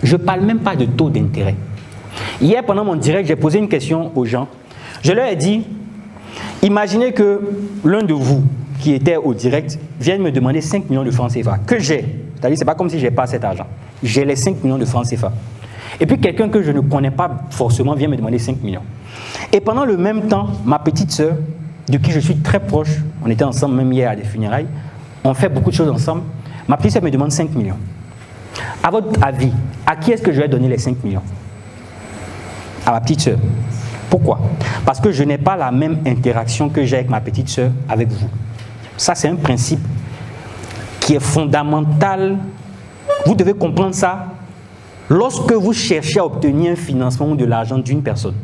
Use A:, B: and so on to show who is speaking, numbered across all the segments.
A: Je ne parle même pas de taux d'intérêt. Hier, pendant mon direct, j'ai posé une question aux gens. Je leur ai dit, imaginez que l'un de vous qui était au direct vienne me demander 5 millions de francs CFA que j'ai. C'est-à-dire, ce n'est pas comme si je n'ai pas cet argent. J'ai les 5 millions de francs CFA. Et puis quelqu'un que je ne connais pas forcément vient me demander 5 millions. Et pendant le même temps, ma petite sœur, de qui je suis très proche, on était ensemble même hier à des funérailles, on fait beaucoup de choses ensemble, ma petite sœur me demande 5 millions. À votre avis, à qui est-ce que je vais donner les 5 millions? À ma petite sœur. Pourquoi? Parce que je n'ai pas la même interaction que j'ai avec ma petite sœur avec vous. Ça, c'est un principe qui est fondamental. Vous devez comprendre ça lorsque vous cherchez à obtenir un financement ou de l'argent d'une personne.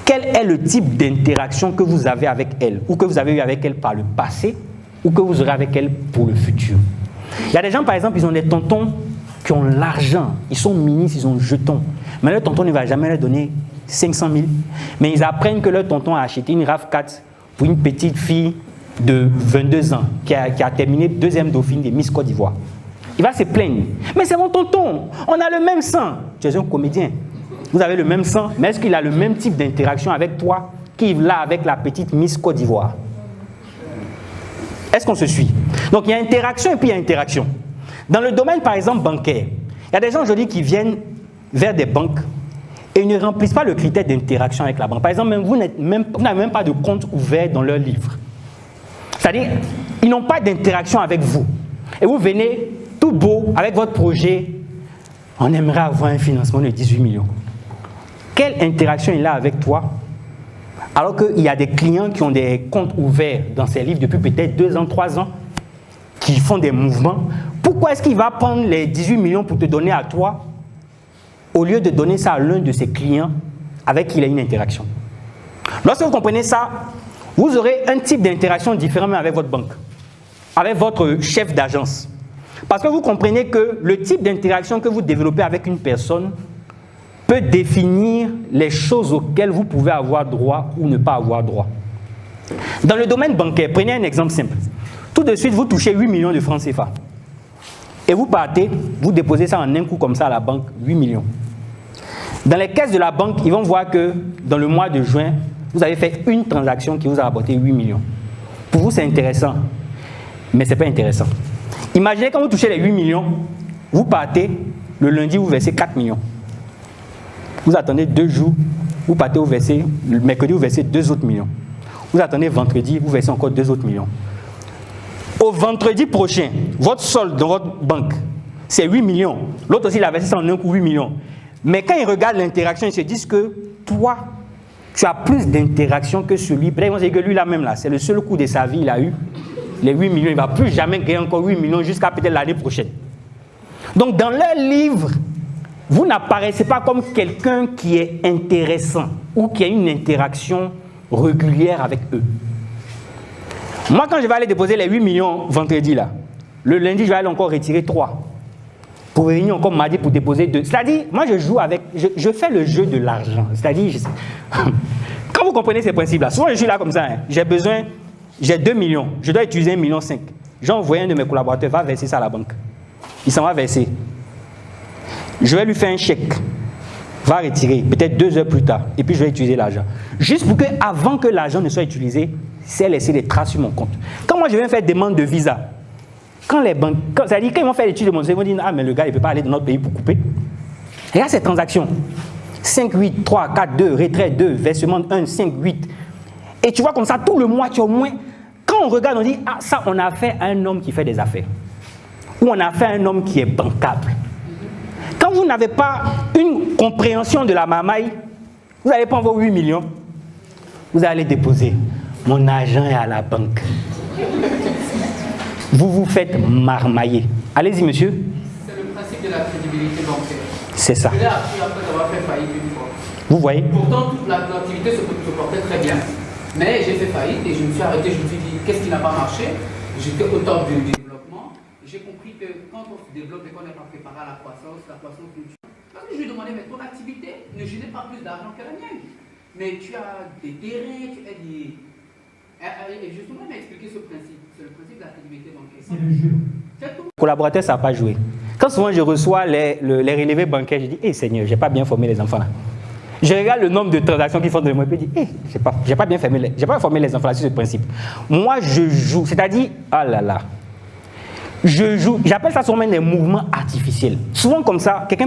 A: Quel est le type d'interaction que vous avez avec elle ou que vous avez eu avec elle par le passé ou que vous aurez avec elle pour le futur? Il y a des gens, par exemple, ils ont des tontons qui ont l'argent, ils sont ministres, ils ont jetons. Mais leur tonton ne va jamais leur donner 500 000. Mais ils apprennent que leur tonton a acheté une RAV4 pour une petite fille de 22 ans qui a terminé deuxième dauphine des Miss Côte d'Ivoire. Il va se plaindre. Mais c'est mon tonton, on a le même sang. Tu es un comédien. Vous avez le même sang, mais est-ce qu'il a le même type d'interaction avec toi qu'il a avec la petite Miss Côte d'Ivoire? Est-ce qu'on se suit? Donc il y a interaction et puis il y a interaction. Dans le domaine, par exemple, bancaire, il y a des gens aujourd'hui qui viennent vers des banques et ils ne remplissent pas le critère d'interaction avec la banque. Par exemple, vous n'avez même pas de compte ouvert dans leur livre. C'est-à-dire, ils n'ont pas d'interaction avec vous. Et vous venez tout beau avec votre projet. On aimerait avoir un financement de 18 millions. Quelle interaction il a avec toi? Alors qu'il y a des clients qui ont des comptes ouverts dans ces livres depuis peut-être 2 ans, 3 ans, qui font des mouvements. Pourquoi est-ce qu'il va prendre les 18 millions pour te donner à toi au lieu de donner ça à l'un de ses clients avec qui il a une interaction? Lorsque vous comprenez ça, vous aurez un type d'interaction différent avec votre banque, avec votre chef d'agence. Parce que vous comprenez que le type d'interaction que vous développez avec une personne peut définir les choses auxquelles vous pouvez avoir droit ou ne pas avoir droit. Dans le domaine bancaire, prenez un exemple simple. Tout de suite, vous touchez 8 millions de francs CFA. Et vous partez, vous déposez ça en un coup comme ça à la banque, 8 millions. Dans les caisses de la banque, ils vont voir que dans le mois de juin, vous avez fait une transaction qui vous a rapporté 8 millions. Pour vous, c'est intéressant, mais ce n'est pas intéressant. Imaginez quand vous touchez les 8 millions, vous partez, le lundi, vous versez 4 millions. Vous attendez 2 jours, vous partez, le mercredi, vous versez 2 autres millions. Vous attendez vendredi, vous versez encore 2 autres millions. Au vendredi prochain, votre solde dans votre banque, c'est 8 millions. L'autre aussi, il a versé ça en un coup, 8 millions. Mais quand ils regardent l'interaction, ils se disent que toi, tu as plus d'interaction que celui. Peut-être qu'ils vont se dire que lui là même, là, c'est le seul coup de sa vie, il a eu les 8 millions. Il ne va plus jamais gagner encore 8 millions jusqu'à peut-être l'année prochaine. Donc, dans leur livre, vous n'apparaissez pas comme quelqu'un qui est intéressant ou qui a une interaction régulière avec eux. Moi, quand je vais aller déposer les 8 millions vendredi, là, le lundi, je vais aller encore retirer 3. Pour venir encore mardi pour déposer 2. C'est-à-dire, moi, je joue avec... Je fais le jeu de l'argent. C'est-à-dire, quand vous comprenez ces principes-là, souvent je suis là comme ça, hein, j'ai 2 millions, je dois utiliser 1,5 million. J'ai envoyé un de mes collaborateurs, va verser ça à la banque. Il s'en va verser. Je vais lui faire un chèque. Va retirer, peut-être 2 heures plus tard, et puis je vais utiliser l'argent. Juste pour que, avant que l'argent ne soit utilisé, c'est laisser des traces sur mon compte. Quand moi je viens faire demande de visa, quand les banques, c'est-à-dire quand ils vont faire l'étude de mon visa, ils vont dire ah mais le gars il ne peut pas aller dans notre pays pour couper. Regarde ces transactions. 5, 8, 3, 4, 2, retrait 2, versement 1, 5, 8. Et tu vois comme ça, tout le mois, tu as au moins... Quand on regarde, on dit ah ça on a affaire à un homme qui fait des affaires. Ou on a affaire à un homme qui est bancable. Quand vous n'avez pas une compréhension de la mamaille, vous n'allez pas avoir 8 millions. Vous allez déposer. Mon argent est à la banque. Vous vous faites marmailler. Allez-y, monsieur.
B: C'est le principe de la crédibilité bancaire.
A: C'est ça.
B: Je l'ai appris après avoir fait faillite une fois.
A: Vous voyez.
B: Pourtant, toute l'activité se portait très bien. Mais j'ai fait faillite et je me suis arrêté. Je me suis dit, qu'est-ce qui n'a pas marché? J'étais au top du développement. J'ai compris que quand on se développe et qu'on n'est pas préparé à la croissance nous tue. Parce que je lui ai demandé, mais ton activité ne génère pas plus d'argent que la mienne. Mais tu as des terrains, tu as des... Et justement, il m'a expliqué ce principe. C'est le principe de la crédibilité bancaire.
C: C'est le jeu.
A: Les collaborateurs ne savent pas jouer. Quand souvent je reçois les relevés bancaires, je dis, hé Seigneur, je n'ai pas bien formé les enfants là. Je regarde le nombre de transactions qu'ils font de moi et je dis, hé, j'ai pas bien formé les enfants là sur ce principe. Moi, je joue, c'est-à-dire, ah là là, je joue, j'appelle ça souvent des mouvements artificiels. Souvent comme ça, quelqu'un